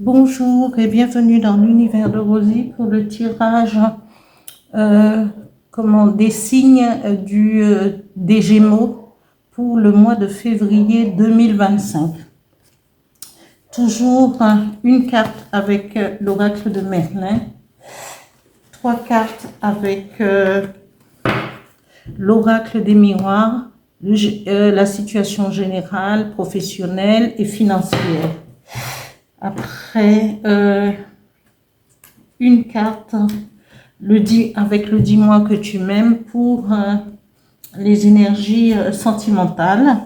Bonjour et bienvenue dans l'univers de Rosie pour le tirage euh, des signes des Gémeaux pour le mois de février 2025. Toujours une carte avec l'oracle de Merlin, trois cartes avec l'oracle des miroirs, la situation générale, professionnelle et financière. Après, une carte avec le dis-moi que tu m'aimes pour les énergies sentimentales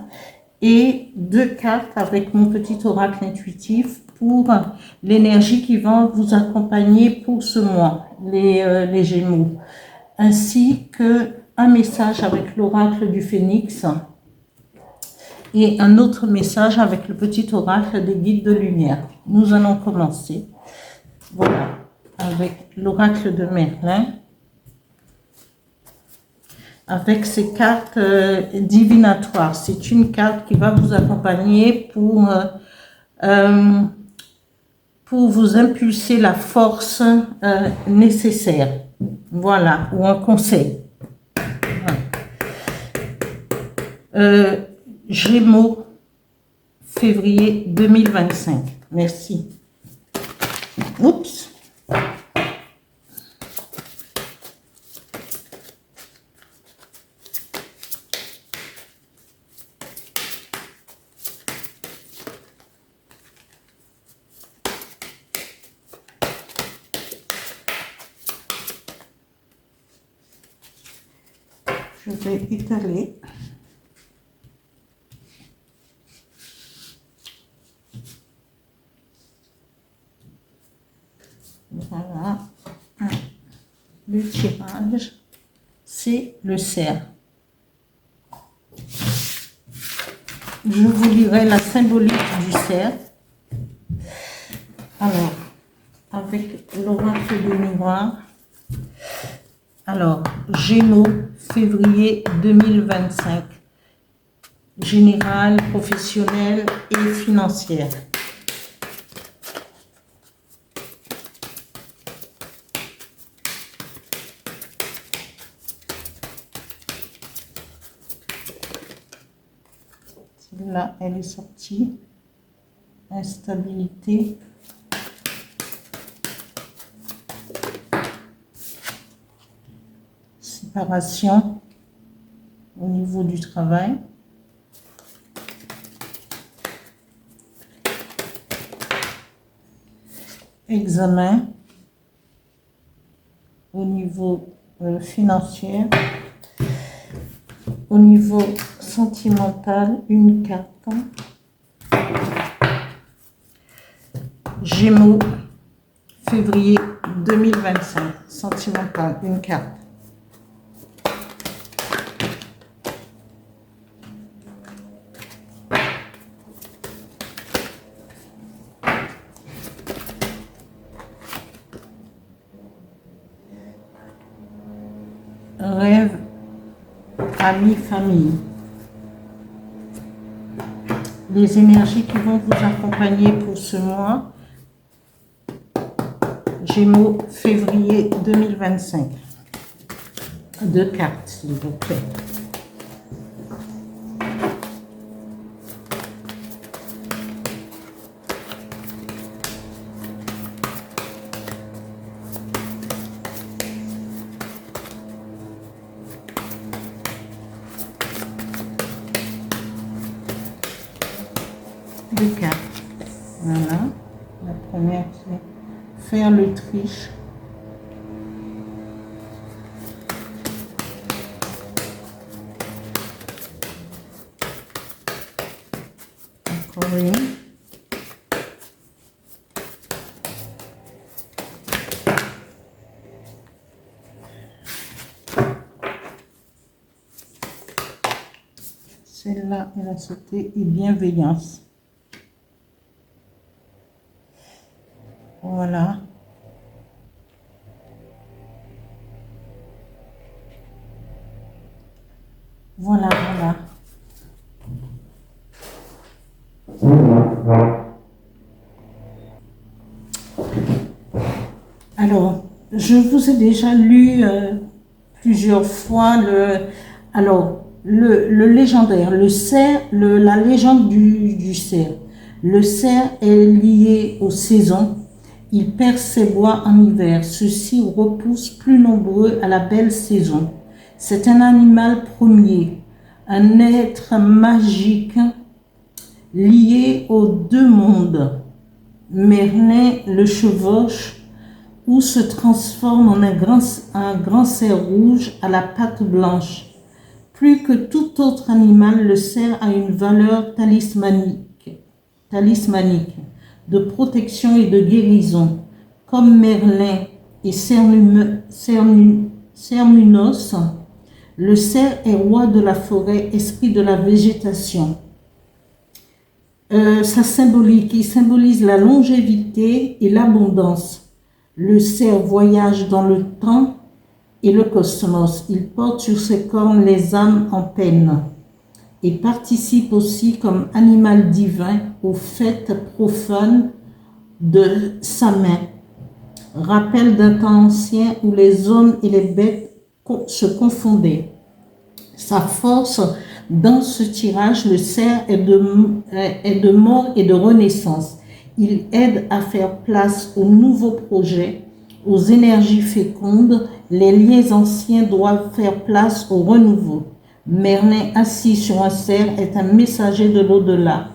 et deux cartes avec mon petit oracle intuitif pour l'énergie qui va vous accompagner pour ce mois, les Gémeaux, ainsi que un message avec l'oracle du Phénix et un autre message avec le petit oracle des guides de lumière. Nous allons commencer, voilà, avec l'oracle de Merlin, avec ces cartes divinatoires. C'est une carte qui va vous accompagner pour vous impulser la force nécessaire. Voilà, ou un conseil. Voilà. Gémeaux, février 2025. Merci. Oups. Je vais étaler. Voilà. Le tirage, c'est le cerf. Je vous lirai la symbolique du cerf. Alors, avec l'oracle de miroir. Alors, Gémeaux, février 2025. Général, professionnel et financière. Là, elle est sortie. Instabilité. Séparation au niveau du travail. Examen au niveau financier. Au niveau sentimental, une carte. Gémeaux, février 2025. Sentimental, une carte. Rêve, amis, famille. Les énergies qui vont vous accompagner pour ce mois. Gémeaux, février 2025. Deux cartes, s'il vous plaît. Deux cartes. Voilà. La première, c'est faire l'Autriche. Encore une. Celle-là, elle a sauté et bienveillance. Voilà. Voilà, voilà. Alors, je vous ai déjà lu plusieurs fois le légendaire, le cerf, la légende du cerf. Le cerf est lié aux saisons. Il perd ses bois en hiver. Ceux-ci repoussent plus nombreux à la belle saison. C'est un animal premier, un être magique lié aux deux mondes. Merlin le chevauche ou se transforme en un grand cerf rouge à la patte blanche. Plus que tout autre animal, le cerf a une valeur talismanique de protection et de guérison. Comme Merlin et Cernunnos, le cerf est roi de la forêt, esprit de la végétation. Sa symbolique, il symbolise la longévité et l'abondance. Le cerf voyage dans le temps et le cosmos. Il porte sur ses cornes les âmes en peine et participe aussi comme animal divin aux fêtes profanes de sa main. Rappel d'un temps ancien où les hommes et les bêtes se confondaient. Sa force dans ce tirage, le cerf est de mort et de renaissance. Il aide à faire place aux nouveaux projets, aux énergies fécondes. Les liens anciens doivent faire place au renouveau. Merlin, assis sur un cerf, est un messager de l'au-delà.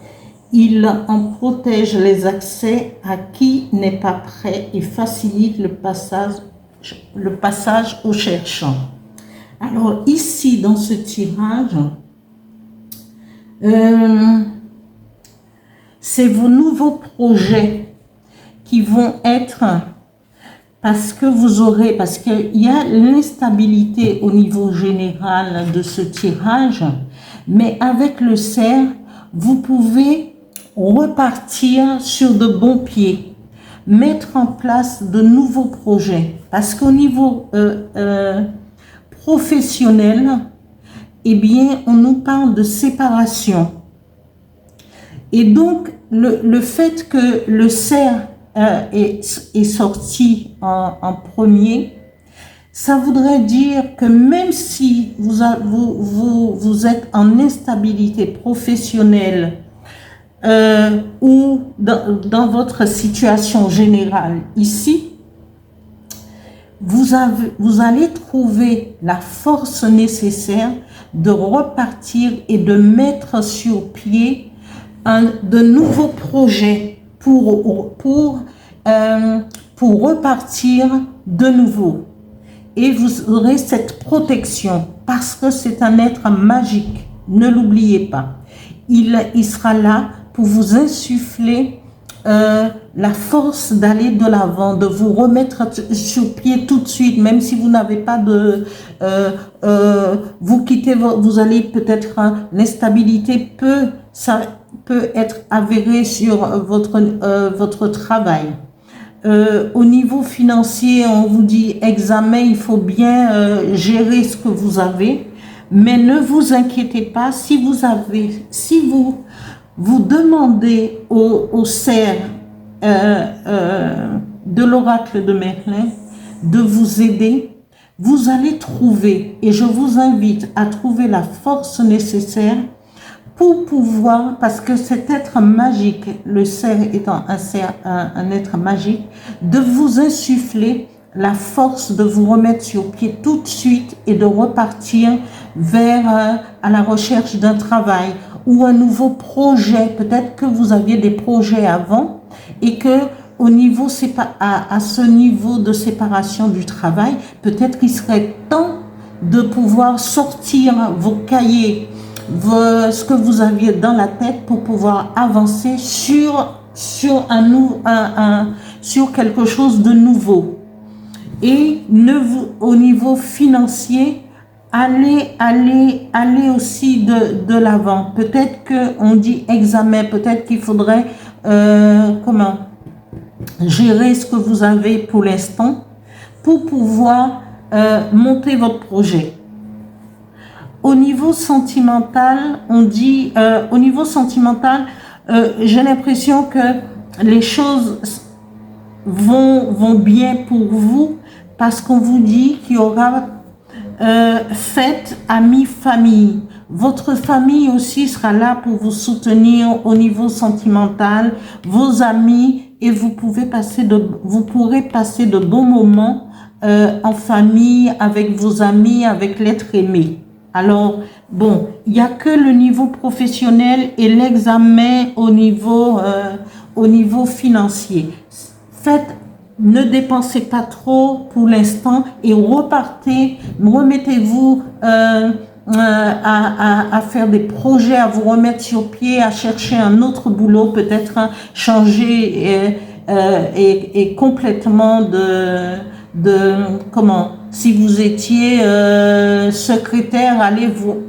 Il en protège les accès à qui n'est pas prêt et facilite le passage aux cherchants. Alors ici, dans ce tirage, c'est vos nouveaux projets qui vont être, parce qu'il y a l'instabilité au niveau général de ce tirage, mais avec le cerf, vous pouvez repartir sur de bons pieds, mettre en place de nouveaux projets, parce qu'au niveau professionnel, eh bien, on nous parle de séparation. Et donc, le fait que le cerf est sorti en premier, ça voudrait dire que même si vous êtes en instabilité professionnelle ou dans votre situation générale ici, vous allez trouver la force nécessaire de repartir et de mettre sur pied de nouveaux projets pour repartir de nouveau. Et vous aurez cette protection parce que c'est un être magique. Ne l'oubliez pas. Il sera là pour vous insuffler la force d'aller de l'avant, de vous remettre sur pied tout de suite, même si vous n'avez pas de... vous quittez, vous allez peut-être... l'instabilité peut être avérée sur votre travail. Au niveau financier, on vous dit examen, il faut bien gérer ce que vous avez, mais ne vous inquiétez pas, si vous demandez au cerf de l'oracle de Merlin de vous aider, vous allez trouver, et je vous invite à trouver la force nécessaire pour pouvoir, parce que cet être magique, le cerf étant un être magique, de vous insuffler la force de vous remettre sur pied tout de suite et de repartir vers à la recherche d'un travail ou un nouveau projet. Peut-être que vous aviez des projets avant et que au niveau à ce niveau de séparation du travail, peut-être qu'il serait temps de pouvoir sortir vos cahiers, ce que vous aviez dans la tête pour pouvoir avancer sur quelque chose de nouveau. Et au niveau financier, allez aussi de l'avant. Peut-être qu'on dit examen, peut-être qu'il faudrait gérer ce que vous avez pour l'instant pour pouvoir monter votre projet. Au niveau sentimental, on dit, j'ai l'impression que les choses vont bien pour vous parce qu'on vous dit qu'il y aura fête, amis, famille. Votre famille aussi sera là pour vous soutenir au niveau sentimental, vos amis, et vous pourrez passer de bons moments en famille, avec vos amis, avec l'être aimé. Alors, bon, il n'y a que le niveau professionnel et l'examen au niveau financier. Ne dépensez pas trop pour l'instant et remettez-vous à faire des projets, à vous remettre sur pied, à chercher un autre boulot, peut-être changer et complètement si vous étiez secrétaire,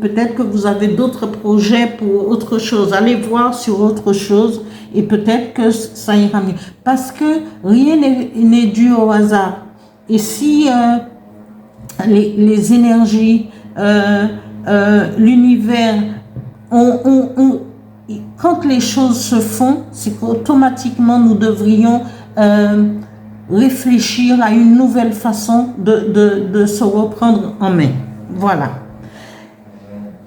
peut-être que vous avez d'autres projets pour autre chose, allez voir sur autre chose et peut-être que ça ira mieux. Parce que rien n'est dû au hasard. Et si les énergies, l'univers, quand les choses se font, c'est qu'automatiquement nous devrions réfléchir à une nouvelle façon de se reprendre en main. Voilà.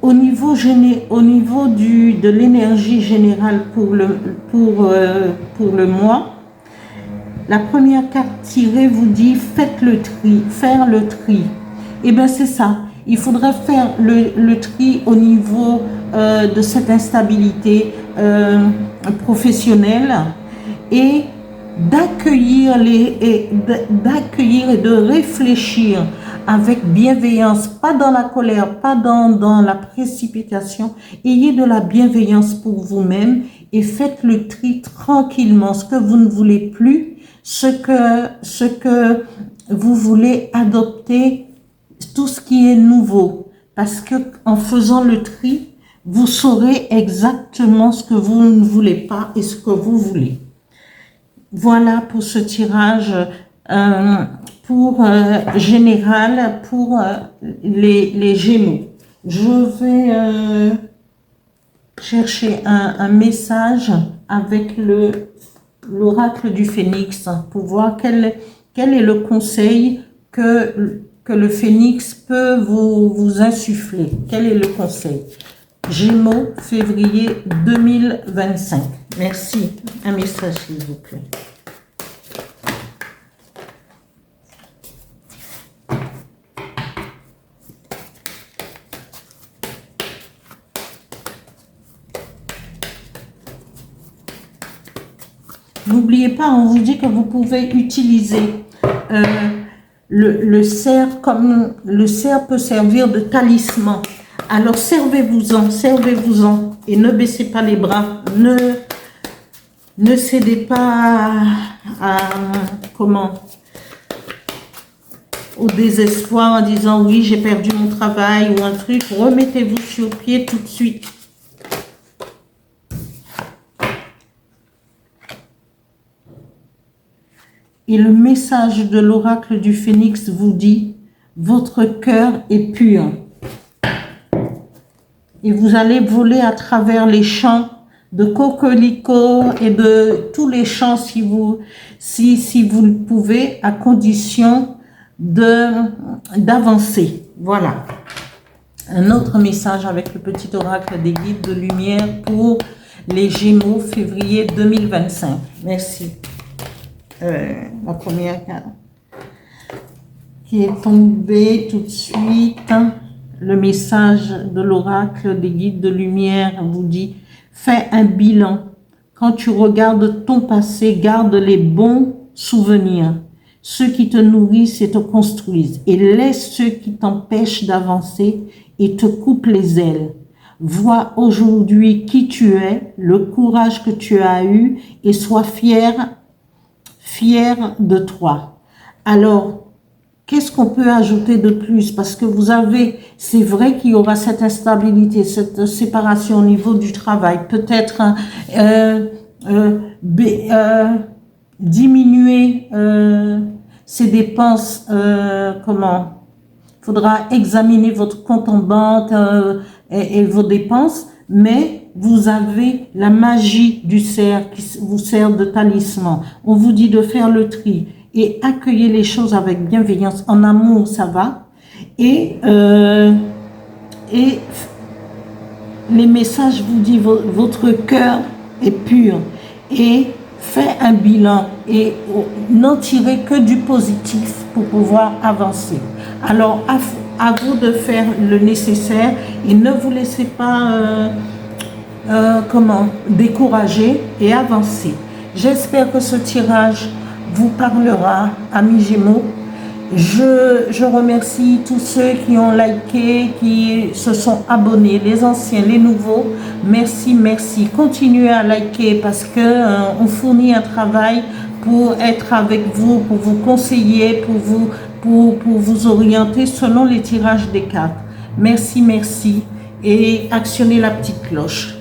Au niveau de l'énergie générale pour le mois, la première carte tirée vous dit faire le tri. Et bien c'est ça. Il faudrait faire le tri au niveau de cette instabilité professionnelle et d'accueillir et de réfléchir avec bienveillance, pas dans la colère, pas dans la précipitation. Ayez de la bienveillance pour vous-même et faites le tri tranquillement, ce que vous ne voulez plus, ce que vous voulez adopter, tout ce qui est nouveau. Parce que en faisant le tri, vous saurez exactement ce que vous ne voulez pas et ce que vous voulez. Voilà pour ce tirage général pour les Gémeaux. Je vais chercher un message avec l'oracle du Phénix pour voir quel est le conseil que le Phénix peut vous insuffler. Quel est le conseil? Gémeaux, février 2025. Merci. Un message, s'il vous plaît. N'oubliez pas, on vous dit que vous pouvez utiliser le cerf comme le cerf peut servir de talisman. Alors servez-vous-en et ne baissez pas les bras, ne cédez pas au désespoir en disant oui j'ai perdu mon travail ou un truc. Remettez-vous sur pied tout de suite. Et le message de l'oracle du Phénix vous dit votre cœur est pur. Et vous allez voler à travers les champs de coquelicots et de tous les champs si vous le pouvez, à condition d'avancer. Voilà. Un autre message avec le petit oracle des guides de lumière pour les Gémeaux, février 2025. Merci. La première carte qui est tombée tout de suite. Le message de l'oracle des guides de lumière vous dit « Fais un bilan. Quand tu regardes ton passé, garde les bons souvenirs, ceux qui te nourrissent et te construisent, et laisse ceux qui t'empêchent d'avancer et te coupent les ailes. Vois aujourd'hui qui tu es, le courage que tu as eu, et sois fier de toi. » Alors, qu'est-ce qu'on peut ajouter de plus? Parce que c'est vrai qu'il y aura cette instabilité, cette séparation au niveau du travail. Peut-être diminuer ses dépenses. Il faudra examiner votre compte en banque et vos dépenses, mais vous avez la magie du cerf qui vous sert de talisman. On vous dit de faire le tri et accueillir les choses avec bienveillance. En amour, ça va. Et les messages vous disent votre cœur est pur et fait un bilan et n'en tirez que du positif pour pouvoir avancer. Alors à vous de faire le nécessaire et ne vous laissez pas décourager et avancer. J'espère que ce tirage vous parlera, amis Gémeaux. Je remercie tous ceux qui ont liké, qui se sont abonnés, les anciens, les nouveaux. Merci, merci. Continuez à liker parce que on fournit un travail pour être avec vous, pour vous conseiller, pour vous orienter selon les tirages des cartes. Merci, merci. Et actionnez la petite cloche.